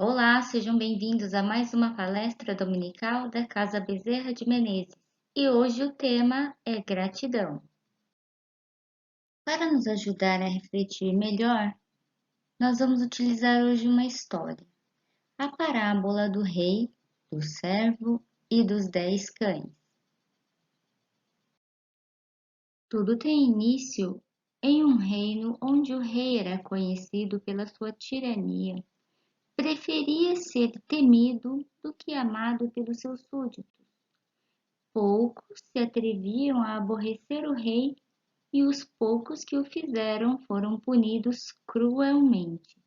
Olá, sejam bem-vindos a mais uma palestra dominical da Casa Bezerra de Menezes. E hoje o tema é gratidão. Para nos ajudar a refletir melhor, nós vamos utilizar hoje uma história, a parábola do rei, do servo e dos 10 cães. Tudo tem início em um reino onde o rei era conhecido pela sua tirania. Preferia ser temido do que amado pelos seus súditos. Poucos se atreviam a aborrecer o rei, e os poucos que o fizeram foram punidos cruelmente.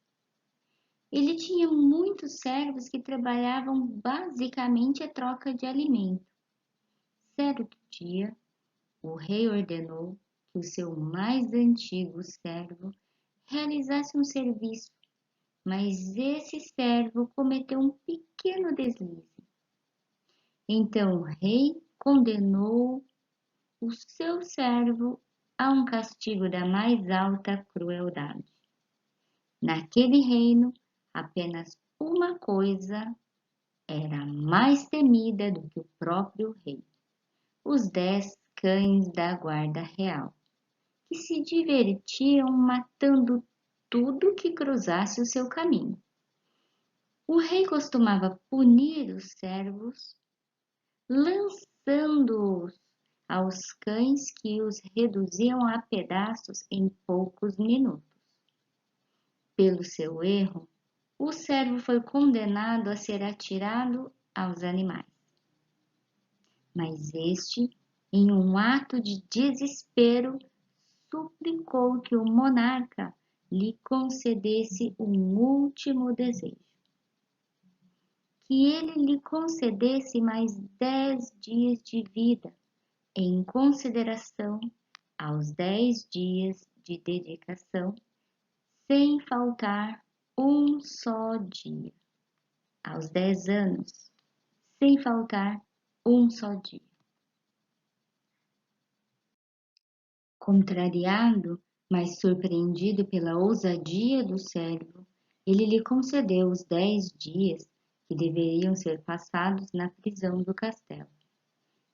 Ele tinha muitos servos que trabalhavam basicamente a troca de alimento. Certo dia, o rei ordenou que o seu mais antigo servo realizasse um serviço, mas esse servo cometeu um pequeno deslize. Então o rei condenou o seu servo a um castigo da mais alta crueldade. Naquele reino, apenas uma coisa era mais temida do que o próprio rei: os 10 cães da guarda real, que se divertiam matando tudo que cruzasse o seu caminho. O rei costumava punir os servos, lançando-os aos cães que os reduziam a pedaços em poucos minutos. Pelo seu erro, o servo foi condenado a ser atirado aos animais. Mas este, em um ato de desespero, suplicou que o monarca lhe concedesse um último desejo: que ele lhe concedesse mais 10 dias de vida, em consideração aos 10 dias de dedicação, sem faltar um só dia, aos 10 anos, sem faltar um só dia. Contrariado, mas surpreendido pela ousadia do servo, ele lhe concedeu os 10 dias que deveriam ser passados na prisão do castelo.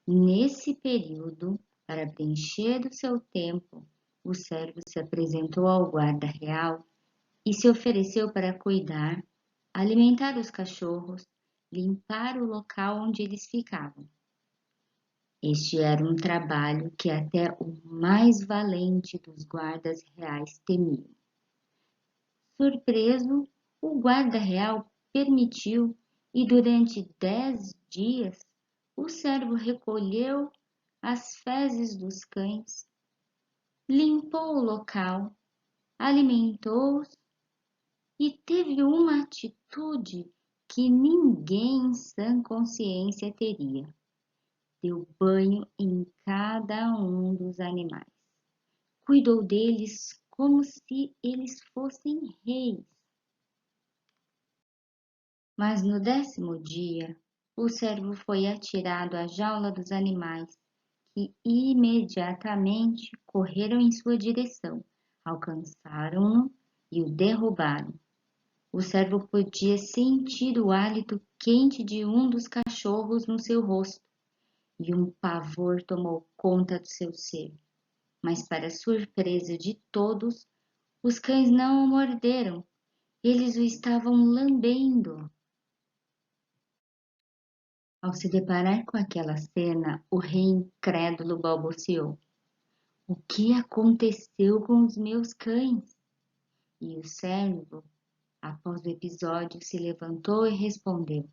Nesse período, para preencher o seu tempo, o servo se apresentou ao guarda real e se ofereceu para cuidar, alimentar os cachorros, limpar o local onde eles ficavam. Este era um trabalho que até o mais valente dos guardas reais temia. Surpreso, o guarda real permitiu, e durante 10 dias o servo recolheu as fezes dos cães, limpou o local, alimentou-os e teve uma atitude que ninguém em sã consciência teria: deu banho em cada um dos animais. Cuidou deles como se eles fossem reis. Mas no 10º dia, o servo foi atirado à jaula dos animais, que imediatamente correram em sua direção, alcançaram-no e o derrubaram. O servo podia sentir o hálito quente de um dos cachorros no seu rosto, e um pavor tomou conta do seu ser. Mas, para surpresa de todos, os cães não o morderam, eles o estavam lambendo. Ao se deparar com aquela cena, o rei incrédulo balbuciou: "O que aconteceu com os meus cães?" E o servo, após o episódio, se levantou e respondeu: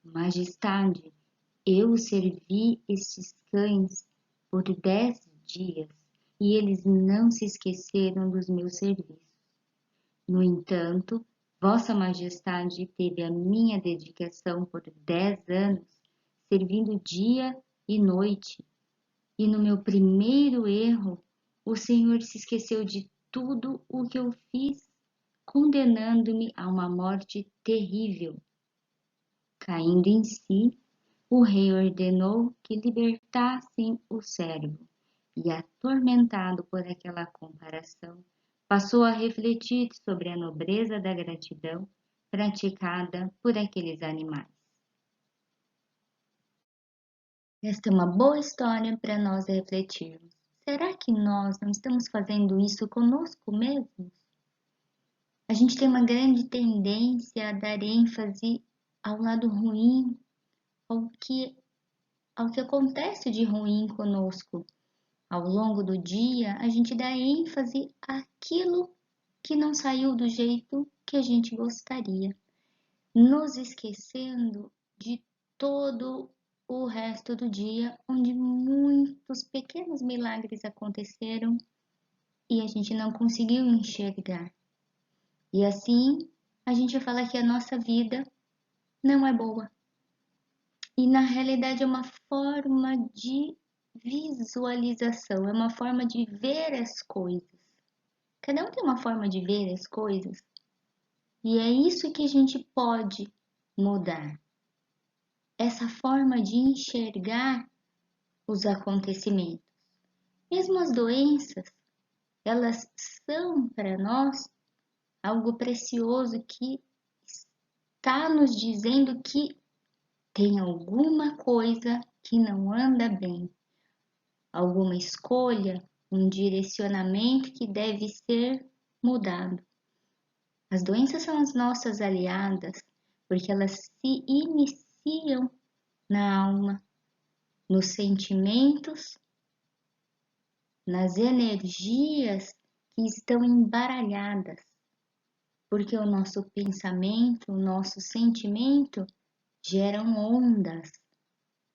"Majestade, eu servi estes cães por 10 dias e eles não se esqueceram dos meus serviços. No entanto, Vossa Majestade teve a minha dedicação por 10 anos, servindo dia e noite, e no meu primeiro erro, o Senhor se esqueceu de tudo o que eu fiz, condenando-me a uma morte terrível." Caindo em si, o rei ordenou que libertassem o servo, e, atormentado por aquela comparação, passou a refletir sobre a nobreza da gratidão praticada por aqueles animais. Esta é uma boa história para nós refletirmos. Será que nós não estamos fazendo isso conosco mesmos? A gente tem uma grande tendência a dar ênfase ao lado ruim, ao que, ao que acontece de ruim conosco. Ao longo do dia, a gente dá ênfase àquilo que não saiu do jeito que a gente gostaria, nos esquecendo de todo o resto do dia, onde muitos pequenos milagres aconteceram e a gente não conseguiu enxergar. E assim, a gente fala que a nossa vida não é boa. E na realidade é uma forma de visualização, é uma forma de ver as coisas. Cada um tem uma forma de ver as coisas. E é isso que a gente pode mudar. Essa forma de enxergar os acontecimentos. Mesmo as doenças, elas são para nós algo precioso que está nos dizendo que tem alguma coisa que não anda bem, alguma escolha, um direcionamento que deve ser mudado. As doenças são as nossas aliadas, porque elas se iniciam na alma, nos sentimentos, nas energias que estão embaralhadas, porque o nosso pensamento, o nosso sentimento geram ondas,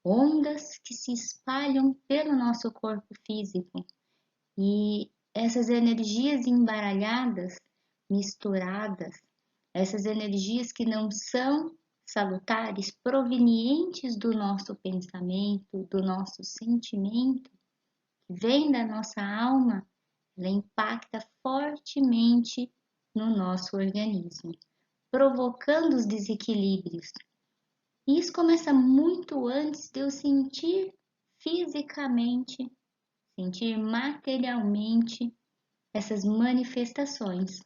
ondas que se espalham pelo nosso corpo físico. E essas energias embaralhadas, misturadas, essas energias que não são salutares, provenientes do nosso pensamento, do nosso sentimento, que vem da nossa alma, ela impacta fortemente no nosso organismo, provocando os desequilíbrios. E isso começa muito antes de eu sentir fisicamente, sentir materialmente essas manifestações.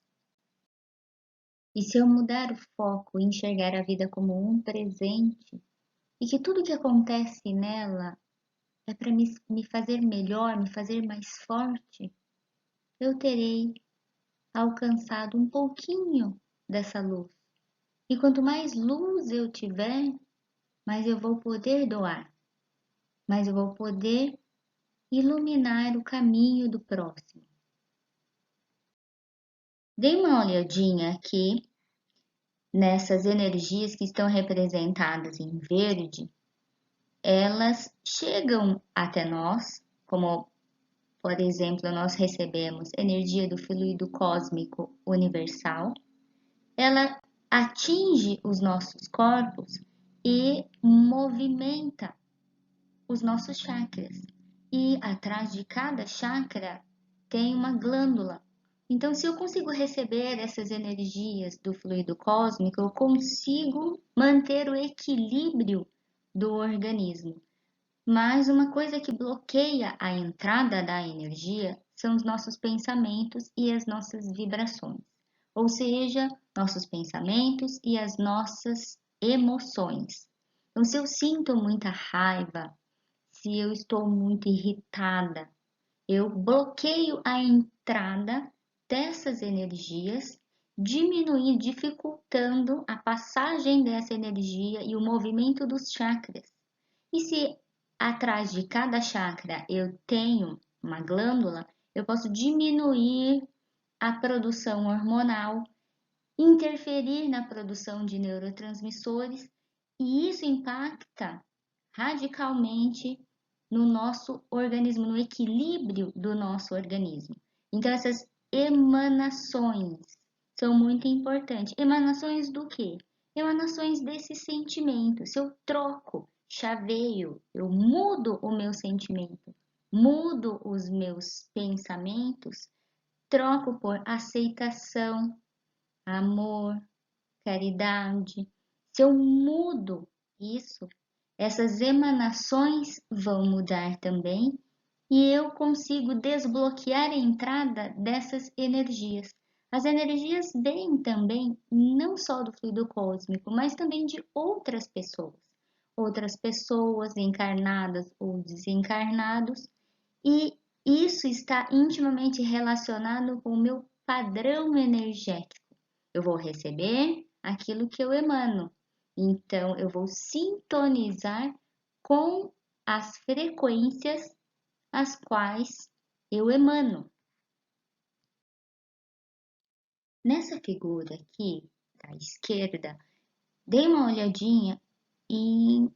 E se eu mudar o foco e enxergar a vida como um presente, e que tudo que acontece nela é para me fazer melhor, me fazer mais forte, eu terei alcançado um pouquinho dessa luz. E quanto mais luz eu tiver, mais eu vou poder doar, mais eu vou poder iluminar o caminho do próximo. Dê uma olhadinha aqui nessas energias que estão representadas em verde. Elas chegam até nós, como por exemplo, nós recebemos energia do fluido cósmico universal. Ela atinge os nossos corpos e movimenta os nossos chakras. E atrás de cada chakra tem uma glândula. Então, se eu consigo receber essas energias do fluido cósmico, eu consigo manter o equilíbrio do organismo. Mas uma coisa que bloqueia a entrada da energia são os nossos pensamentos e as nossas vibrações, ou seja, nossos pensamentos e as nossas emoções. Então, se eu sinto muita raiva, se eu estou muito irritada, eu bloqueio a entrada dessas energias, dificultando a passagem dessa energia e o movimento dos chakras. E se atrás de cada chakra eu tenho uma glândula, eu posso diminuir a produção hormonal, interferir na produção de neurotransmissores, e isso impacta radicalmente no nosso organismo, no equilíbrio do nosso organismo. Então, essas emanações são muito importantes. Emanações do quê? Emanações desse sentimento. Se eu troco, chaveio, eu mudo o meu sentimento, mudo os meus pensamentos, troco por aceitação, amor, caridade. Se eu mudo isso, essas emanações vão mudar também e eu consigo desbloquear a entrada dessas energias. As energias vêm também não só do fluido cósmico, mas também de outras pessoas encarnadas ou desencarnados, e isso está intimamente relacionado com o meu padrão energético. Eu vou receber aquilo que eu emano, então eu vou sintonizar com as frequências as quais eu emano. Nessa figura aqui da esquerda, dê uma olhadinha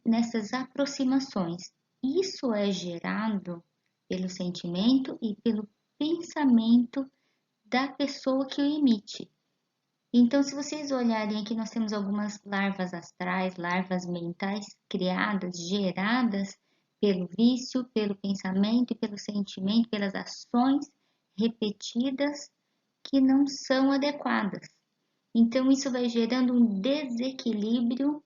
nessas aproximações. Isso é gerado pelo sentimento e pelo pensamento da pessoa que o emite. Então, se vocês olharem aqui, nós temos algumas larvas astrais, larvas mentais criadas, geradas pelo vício, pelo pensamento e pelo sentimento, pelas ações repetidas que não são adequadas. Então, isso vai gerando um desequilíbrio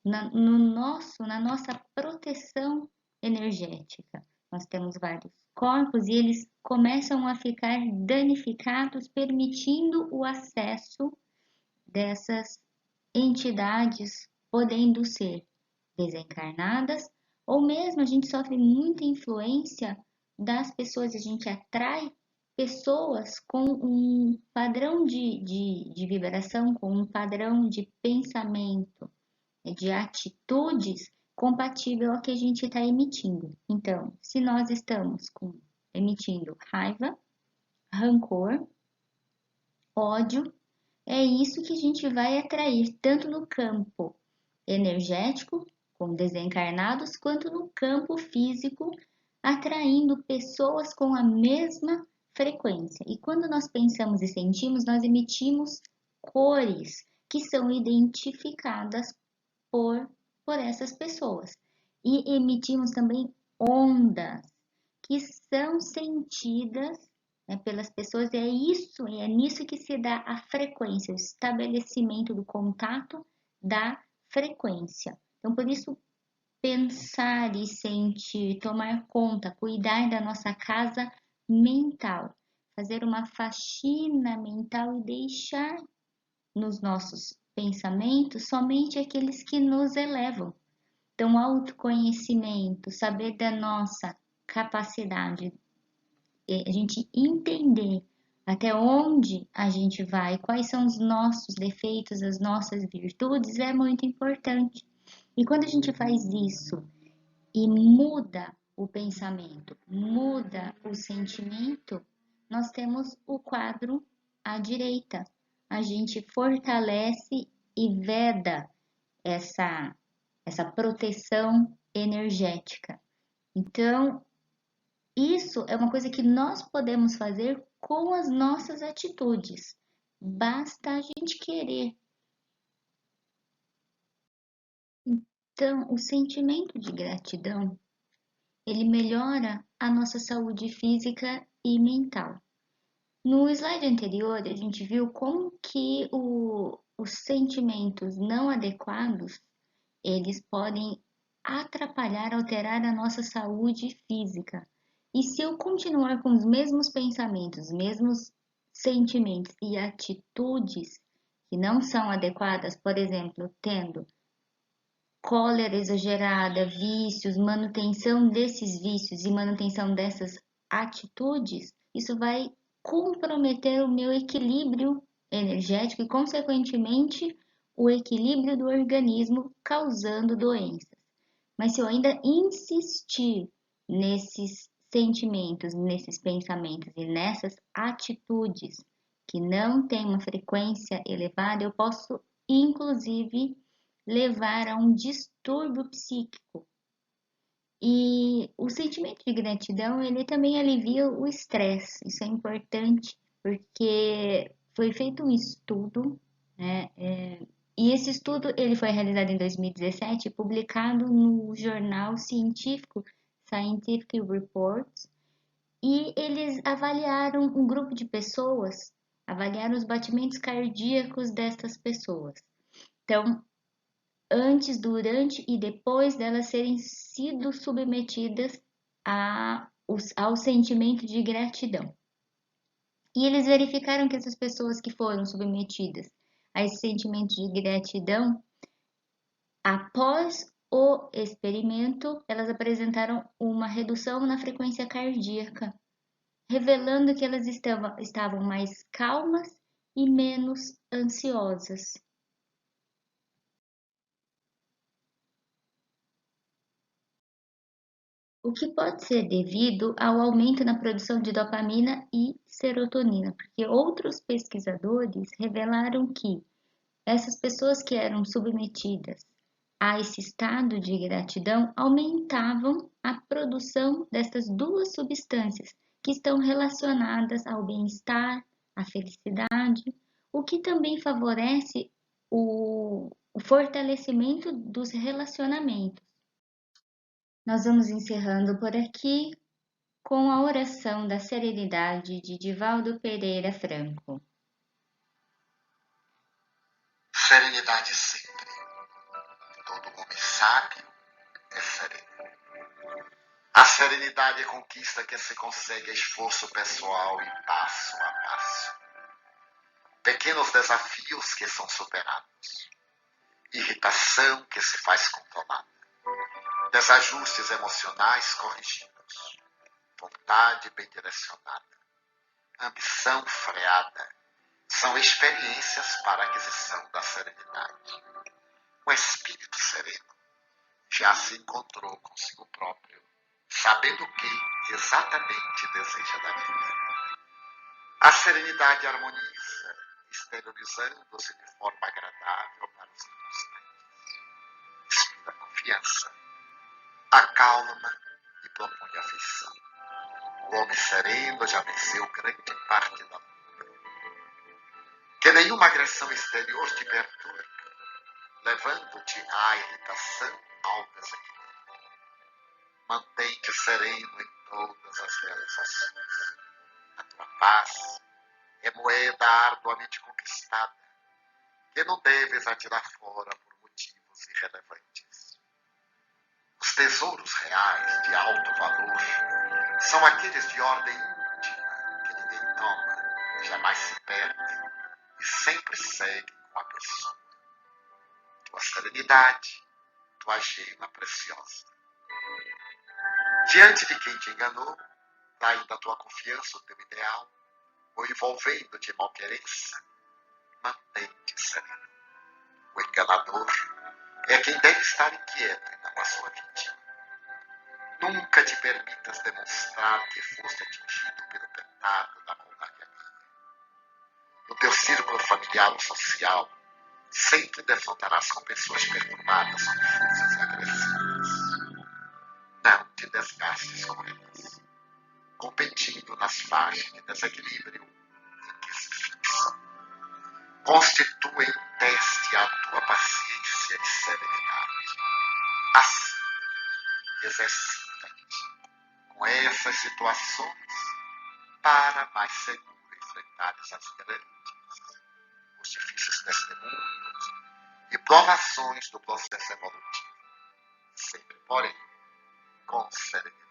na nossa proteção energética. Nós temos vários corpos e eles começam a ficar danificados, permitindo o acesso dessas entidades, podendo ser desencarnadas, ou mesmo a gente sofre muita influência das pessoas, a gente atrai pessoas com um padrão de vibração, com um padrão de pensamento, de atitudes compatível ao que a gente está emitindo. Então, se nós estamos emitindo raiva, rancor, ódio, é isso que a gente vai atrair, tanto no campo energético, com desencarnados, quanto no campo físico, atraindo pessoas com a mesma frequência. E quando nós pensamos e sentimos, nós emitimos cores que são identificadas por essas pessoas. E emitimos também ondas que são sentidas, né, pelas pessoas, e é nisso que se dá a frequência, o estabelecimento do contato da frequência. Então, por isso, pensar e sentir, tomar conta, cuidar da nossa casa mental, fazer uma faxina mental e deixar nos nossos pensamentos somente aqueles que nos elevam. Então, autoconhecimento, saber da nossa capacidade, a gente entender até onde a gente vai, quais são os nossos defeitos, as nossas virtudes, é muito importante. E quando a gente faz isso e muda o pensamento, muda o sentimento, nós temos o quadro à direita. A gente fortalece e veda essa proteção energética. Então, isso é uma coisa que nós podemos fazer com as nossas atitudes. Basta a gente querer. Então, o sentimento de gratidão, ele melhora a nossa saúde física e mental. No slide anterior, a gente viu como que os sentimentos não adequados, eles podem atrapalhar, alterar a nossa saúde física. E se eu continuar com os mesmos pensamentos, mesmos sentimentos e atitudes que não são adequadas, por exemplo, tendo cólera exagerada, vícios, manutenção desses vícios e manutenção dessas atitudes, isso vai comprometer o meu equilíbrio energético e, consequentemente, o equilíbrio do organismo, causando doenças. Mas se eu ainda insistir nesses sentimentos, nesses pensamentos e nessas atitudes que não têm uma frequência elevada, eu posso, inclusive, levar a um distúrbio psíquico. E o sentimento de gratidão, ele também alivia o estresse. Isso é importante, porque foi feito um estudo, né? E esse estudo ele foi realizado em 2017 e publicado no jornal científico Scientific Reports. E eles avaliaram um grupo de pessoas, avaliaram os batimentos cardíacos dessas pessoas. Então, antes, durante e depois delas serem sido submetidas ao sentimento de gratidão. E eles verificaram que essas pessoas que foram submetidas a esse sentimento de gratidão, após o experimento, elas apresentaram uma redução na frequência cardíaca, revelando que elas estavam mais calmas e menos ansiosas. O que pode ser devido ao aumento na produção de dopamina e serotonina, porque outros pesquisadores revelaram que essas pessoas que eram submetidas a esse estado de gratidão aumentavam a produção dessas duas substâncias que estão relacionadas ao bem-estar, à felicidade, o que também favorece o fortalecimento dos relacionamentos. Nós vamos encerrando por aqui com a oração da serenidade de Divaldo Pereira Franco. Serenidade sempre. Todo homem sábio é sereno. A serenidade é conquista que se consegue a esforço pessoal e passo a passo. Pequenos desafios que são superados. Irritação que se faz controlada. Desajustes emocionais corrigidos. Vontade bem direcionada. Ambição freada. São experiências para a aquisição da serenidade. O espírito sereno já se encontrou consigo próprio, sabendo o que exatamente deseja da vida. A serenidade harmoniza, exteriorizando-se de forma agradável para os circunstantes. Inspira confiança, acalma e propõe afeição. O homem sereno já venceu grande parte da luta. Que nenhuma agressão exterior te perturbe, levando-te à irritação, ao desequilíbrio. Mantém-te sereno em todas as realizações. A tua paz é moeda arduamente conquistada, que não deves atirar fora por motivos irrelevantes. Os tesouros reais de alto valor são aqueles de ordem íntima que ninguém toma, jamais se perde e sempre segue com a pessoa. Tua serenidade, tua gema preciosa. Diante de quem te enganou, traindo a tua confiança, o teu ideal, ou envolvendo-te em malquerença, mantém-te sereno. O enganador é quem deve estar inquieto e não a sua vítima. Nunca te permitas demonstrar que foste atingido pelo pecado da maldade alheia. No teu círculo familiar ou social, sempre defrontarás com pessoas perturbadas, confusas e agressivas. Não te desgastes com elas, competindo nas faixas de desequilíbrio em que se fixam. Constituem um teste à tua paciência e serenidade. Assim, exercita-te com essas situações para mais seguro enfrentares as grandes, os difíceis testemunhos e provações do processo evolutivo. Sempre, porém, com serenidade.